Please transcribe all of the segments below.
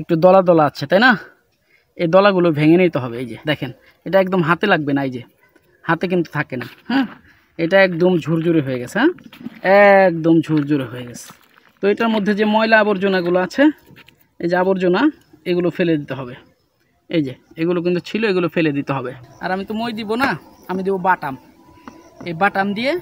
একটু দলা দলা আছে, তাই না? এই দলাগুলো ভেঙে নিতে হবে। এই যে দেখেন, এটা একদম হাতে লাগবে না, এই যে হাতে কিন্তু থাকে না। হ্যাঁ, এটা একদম ঝুরঝুরে হয়ে গেছে। হ্যাঁ, একদম ঝুরঝুরে হয়ে গেছে। তো এটার মধ্যে যে ময়লা আবর্জনাগুলো আছে, এই যে আবর্জনা, এগুলো ফেলে দিতে হবে। এই যে এগুলো কিন্তু ছিল, এগুলো ফেলে দিতে হবে। আর আমি তো মই দিব না, আমি দেবো বাটাম। এই বাটাম দিয়ে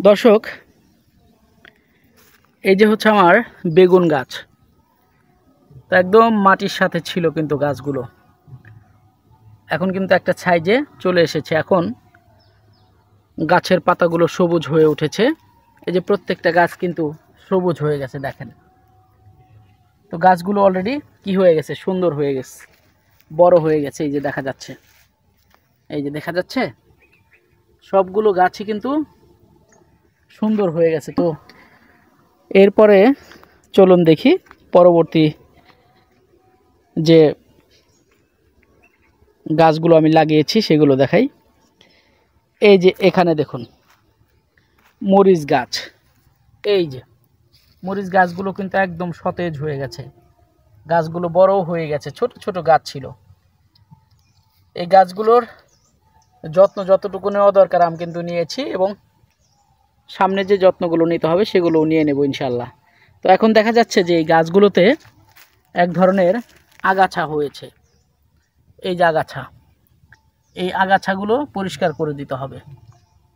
দর্শক, এই যে হচ্ছে আমার বেগুন গাছ। তো একদম মাটির সাথে ছিল কিন্তু গাছগুলো, এখন কিন্তু একটা সাইজে চলে এসেছে। এখন গাছের পাতাগুলো সবুজ হয়ে উঠেছে। এই যে প্রত্যেকটা গাছ কিন্তু সবুজ হয়ে গেছে, দেখেন। তো গাছগুলো অলরেডি কি হয়ে গেছে, সুন্দর হয়ে গেছে, বড় হয়ে গেছে। এই যে দেখা যাচ্ছে, এই যে দেখা যাচ্ছে, সবগুলো গাছই কিন্তু সুন্দর হয়ে গেছে। তো এরপরে চলুন দেখি পরবর্তী যে গাছগুলো আমি লাগিয়েছি সেগুলো দেখাই। এই যে এখানে দেখুন মরিচ গাছ। এই যে মরিচ গাছগুলো কিন্তু একদম সতেজ হয়ে গেছে, গাছগুলো বড় হয়ে গেছে। ছোট ছোট গাছ ছিল। এই গাছগুলোর যত্ন যতটুকু নেওয়া দরকার আমি কিন্তু নিয়েছি, এবং সামনে যে যত্নগুলো নিতে হবে সেগুলোও নিয়ে নেব ইনশাল্লাহ। তো এখন দেখা যাচ্ছে যে এই গাছগুলোতে এক ধরনের আগাছা হয়েছে। এই যে আগাছা, এই আগাছাগুলো পরিষ্কার করে দিতে হবে।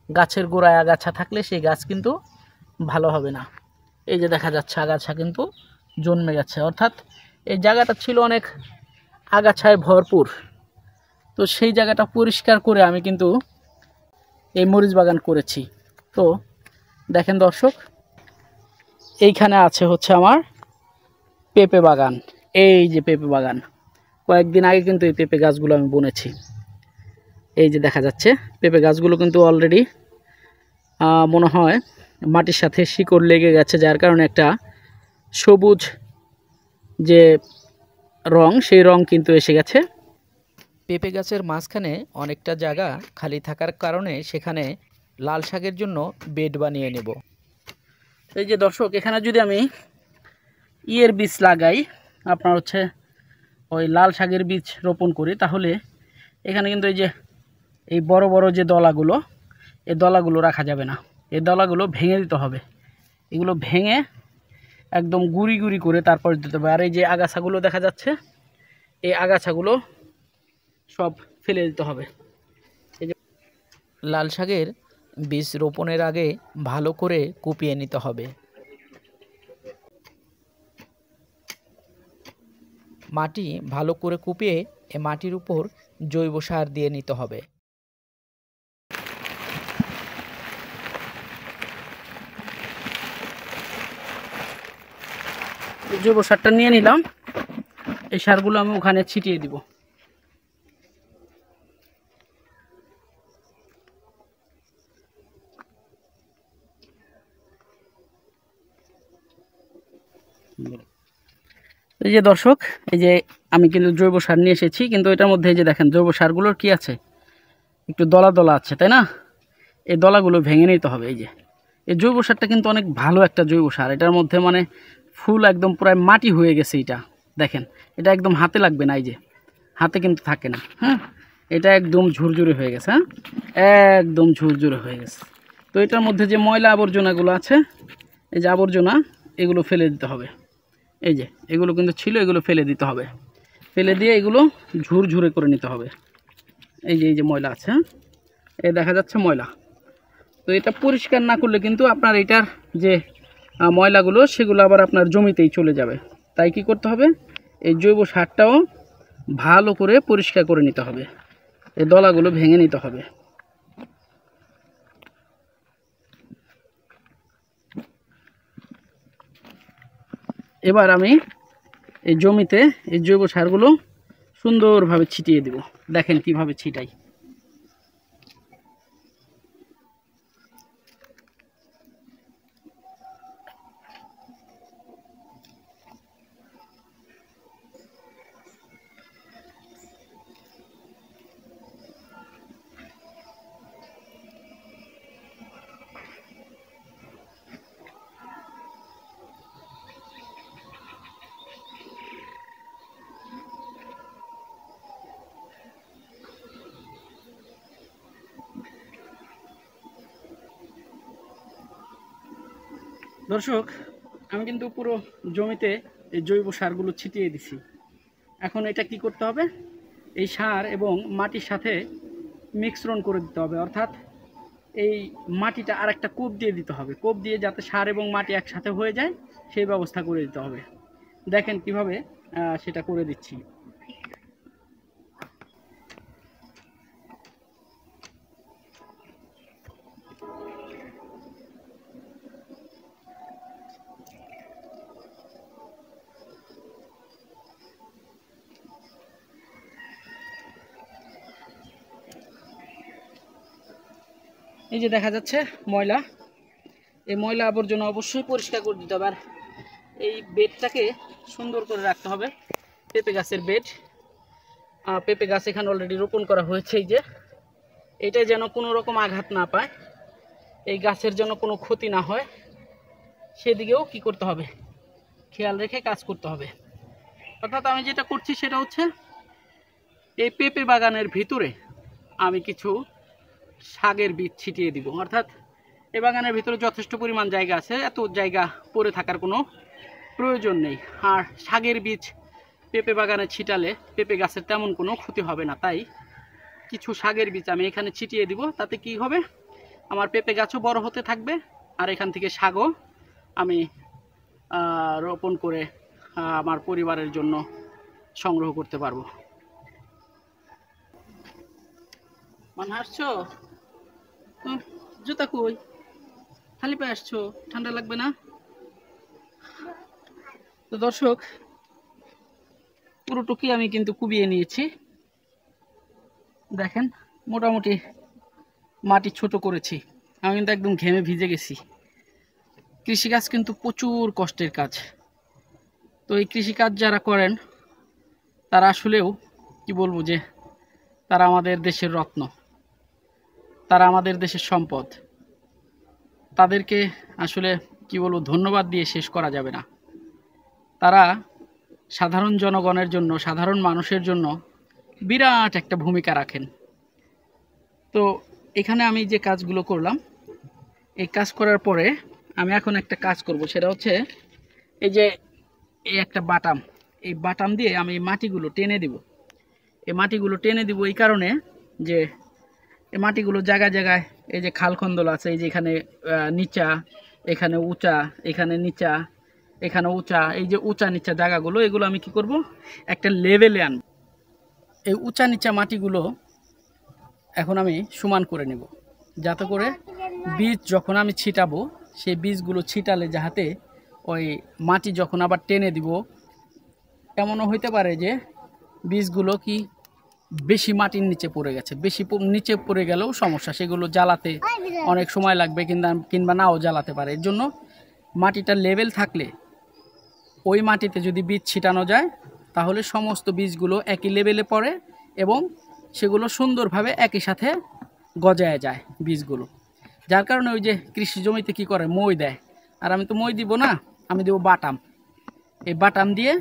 গাছের গোড়ায় আগাছা থাকলে সেই গাছ কিন্তু ভালো হবে না। এই যে দেখা যাচ্ছে আগাছা কিন্তু জন্মে গেছে, অর্থাৎ এই জায়গাটা ছিল অনেক আগাছায় ভরপুর। তো সেই জায়গাটা পরিষ্কার করে আমি কিন্তু এই মরিচ বাগান করেছি। তো দেখেন দর্শক, এইখানে আছে হচ্ছে আমার পেঁপে বাগান। এই যে পেঁপে বাগান, কয়েকদিন আগে কিন্তু এই পেঁপে গাছগুলো আমি বুনেছি। এই যে দেখা যাচ্ছে পেঁপে গাছগুলো কিন্তু অলরেডি মনে হয় মাটির সাথে শিকড় লেগে গেছে, যার কারণে একটা সবুজ যে রং, সেই রং কিন্তু এসে গেছে। পেঁপে গাছের মাঝখানে অনেকটা জায়গা খালি থাকার কারণে সেখানে লাল শাকের জন্য বেড বানিয়ে নেব। এই যে দর্শক, এখানে যদি আমি ইয়ের বীজ লাগাই, আপনার হচ্ছে ওই লাল শাকের বীজ রোপণ করি, তাহলে এখানে কিন্তু এই যে এই বড় বড় যে দলাগুলো, এই দলাগুলো রাখা যাবে না। এই দলাগুলো ভেঙে দিতে হবে। এগুলো ভেঙে একদম গুঁড়ি গুঁড়ি করে তারপর দিতে হবে। আর এই যে আগাছাগুলো দেখা যাচ্ছে, এই আগাছাগুলো সব ফেলে দিতে হবে। এই যে লাল শাকের বীজ রোপণের আগে ভালো করে কুপিয়ে নিতে হবে। মাটি ভালো করে কুপিয়ে এ মাটির উপর জৈব সার দিয়ে নিতে হবে। জৈব সারটা নিয়ে নিলাম, এই সারগুলো আমি ওখানে ছিটিয়ে দিব। এই যে দর্শক, এই যে আমি কিন্তু জৈব সার নিয়ে এসেছি, কিন্তু এটার মধ্যে এই যে দেখেন জৈব সারগুলোর কি আছে, একটু দলা দলা আছে, তাই না? এই দলাগুলো ভেঙে নিতে হবে। এই যে এই জৈব সারটা কিন্তু অনেক ভালো একটা জৈব সার। এটার মধ্যে মানে ফুল একদম প্রায় মাটি হয়ে গেছে। এটা দেখেন, এটা একদম হাতে লাগবে না, এই যে হাতে কিন্তু থাকে না। হ্যাঁ, এটা একদম ঝুরঝুরে হয়ে গেছে। হ্যাঁ, একদম ঝুরঝুরে হয়ে গেছে। তো এটার মধ্যে যে ময়লা আবর্জনাগুলো আছে, এই যে আবর্জনা, এগুলো ফেলে দিতে হবে। এই যে এগুলো কিন্তু ছিল, এগুলো ফেলে দিতে হবে। ফেলে দিয়ে এগুলো ঝুরঝুরে করে নিতে হবে। এই যে ময়লা আছে, এই দেখা যাচ্ছে ময়লা। তো এটা পরিষ্কার না করলে কিন্তু আপনার এটার যে ময়লাগুলো, সেগুলো আবার আপনার জমিতেই চলে যাবে। তাই কি করতে হবে, এই জৈব সারটাও ভালো করে পরিষ্কার করে নিতে হবে। এই দলাগুলো ভেঙে নিতে হবে। এবার আমি এই জমিতে এই জৈব সারগুলো সুন্দরভাবে ছিটিয়ে দেব। দেখেন কিভাবে ছিটাই। দর্শক, আমি কিন্তু পুরো জমিতে এই জৈব সারগুলো ছিটিয়ে দিছি। এখন এটা কি করতে হবে, এই সার এবং মাটির সাথে মিশ্রণ করে দিতে হবে, অর্থাৎ এই মাটিটা আর একটা কোপ দিয়ে দিতে হবে, কোপ দিয়ে যাতে সার এবং মাটি একসাথে হয়ে যায় সেই ব্যবস্থা করে দিতে হবে। দেখেন কিভাবে সেটা করে দিচ্ছি। এই যে দেখা যাচ্ছে ময়লা, এই ময়লা আবর্জনা অবশ্যই পরিষ্কার করে দিতে হবে। আর এই বেডটাকে সুন্দর করে রাখতে হবে, পেঁপে গাছের বেড। পেঁপে গাছ এখানে অলরেডি রোপণ করা হয়েছে। এই যে এটা যেন কোনো রকম আঘাত না পায়, এই গাছের যেন কোনো ক্ষতি না হয়, সেদিকেও কি করতে হবে, খেয়াল রেখে কাজ করতে হবে। অর্থাৎ আমি যেটা করছি সেটা হচ্ছে এই পেঁপে বাগানের ভিতরে আমি কিছু শাকের বীজ ছিটিয়ে দিব। অর্থাৎ এই বাগানের ভিতরে যথেষ্ট পরিমাণ জায়গা আছে, এত জায়গা পড়ে থাকার কোনো প্রয়োজন নেই। আর শাকের বীজ পেঁপে বাগানে ছিটালে পেঁপে গাছের তেমন কোনো ক্ষতি হবে না, তাই কিছু শাকের বীজ আমি এখানে ছিটিয়ে দিব। তাতে কি হবে, আমার পেঁপে গাছও বড় হতে থাকবে, আর এখান থেকে শাকও আমি রোপণ করে আমার পরিবারের জন্য সংগ্রহ করতে পারবো। মানে আসছো, জুতা কই, খালি পায়ে আসছো, ঠান্ডা লাগবে না? তো দর্শক, পুরোটুকুই আমি কিন্তু কুবিয়ে নিয়েছি। দেখেন মোটামুটি মাটি ছোট করেছি, আমি কিন্তু একদম ঘেমে ভিজে গেছি। কৃষিকাজ কিন্তু প্রচুর কষ্টের কাজ। তো এই কৃষিকাজ যারা করেন তারা আসলেও কি বলবো, যে তারা আমাদের দেশের রত্ন, তারা আমাদের দেশের সম্পদ। তাদেরকে আসলে কি বলবো, ধন্যবাদ দিয়ে শেষ করা যাবে না। তারা সাধারণ জনগণের জন্য, সাধারণ মানুষের জন্য বিরাট একটা ভূমিকা রাখেন। তো এখানে আমি যে কাজগুলো করলাম, এই কাজ করার পরে আমি এখন একটা কাজ করব, সেটা হচ্ছে এই যে এই একটা বাটাম, এই বাটাম দিয়ে আমি মাটিগুলো টেনে দিব। এই মাটিগুলো টেনে দিব এই কারণে যে এই মাটিগুলো জায়গায় জায়গায় এই যে খালখন্দল আছে, এই যে এখানে নিচা, এখানে উঁচা, এখানে নিচা, এখানে উঁচা, এই যে উঁচা নিচা জায়গাগুলো, এগুলো আমি কি করব, একটা লেভেলে আনব। এই উঁচা নিচা মাটিগুলো এখন আমি সমান করে নেব, যাতে করে বীজ যখন আমি ছিটাবো, সেই বীজগুলো ছিটালে যাতে ওই মাটি যখন আবার টেনে দিব, এমনও হইতে পারে যে বীজগুলো কি বেশি মাটির নিচে পড়ে গেছে, বেশি নিচে পড়ে গেলেও সমস্যা, সেগুলো জ্বালাতে অনেক সময় লাগবে, কিংবা নাও জ্বালাতে পারে। এর জন্য মাটিটা লেভেল থাকলে ওই মাটিতে যদি বীজ ছিটানো যায়, তাহলে সমস্ত বীজগুলো একই লেভেলে পড়ে এবং সেগুলো সুন্দরভাবে একই সাথে গজায় যায় বীজগুলো। যার কারণে ওই যে কৃষি জমিতে কি করে, মই দেয়। আর আমি তো মই দিব না, আমি দেবো বাটাম। এই বাটাম দিয়ে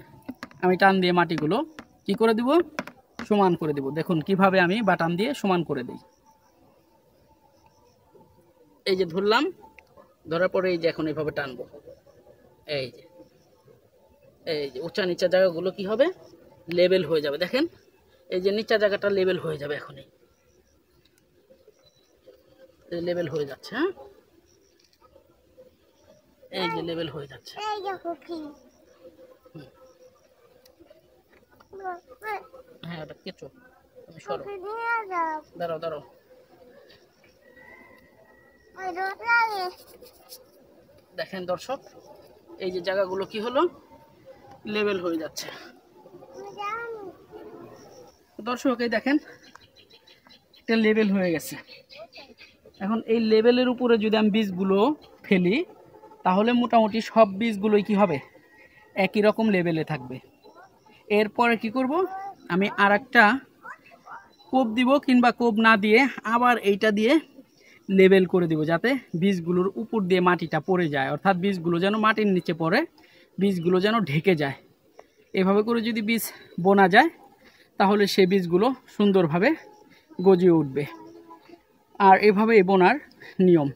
আমি টান দিয়ে মাটিগুলো কি করে দিব, সমান করে দেব। দেখুন কিভাবে আমি বাটাম দিয়ে সমান করে দিই। এই যে ধরলাম, ধরার পরে এই যে এখন এইভাবে টানবো, এই যে উঁচা নিচা জায়গাগুলো কি হবে, লেভেল হয়ে যাবে। দেখেন এই যে নিচা জায়গাটা লেভেল হয়ে যাবে, এখনই লেভেল হয়ে যাচ্ছে। হ্যাঁ, এই যে লেভেল হয়ে যাচ্ছে। হ্যাঁ, ওটা কেঁচো, তুমি সরো, দাঁড়াও দাঁড়াও। দেখেন দর্শক, এই যে জায়গাগুলো কি হলো, লেভেল হয়ে যাচ্ছে। দর্শক এই দেখেন, একটা লেভেল হয়ে গেছে। এখন এই লেভেলের উপরে যদি আমি বীজগুলো ফেলি, তাহলে মোটামুটি সব বীজগুলোই কি হবে, একই রকম লেভেলে থাকবে। এরপরে কি করব, আমি আর একটা কোপ দিব, কিংবা কোপ না দিয়ে আবার এইটা দিয়ে লেভেল করে দিব, যাতে বীজগুলোর উপর দিয়ে মাটিটা পড়ে যায়, অর্থাৎ বীজগুলো যেন মাটির নিচে পড়ে, বীজগুলো যেন ঢেকে যায়। এভাবে করে যদি বীজ বোনা যায়, তাহলে সেই বীজগুলো সুন্দরভাবে গজিয়ে উঠবে। আর এভাবে বোনার নিয়ম।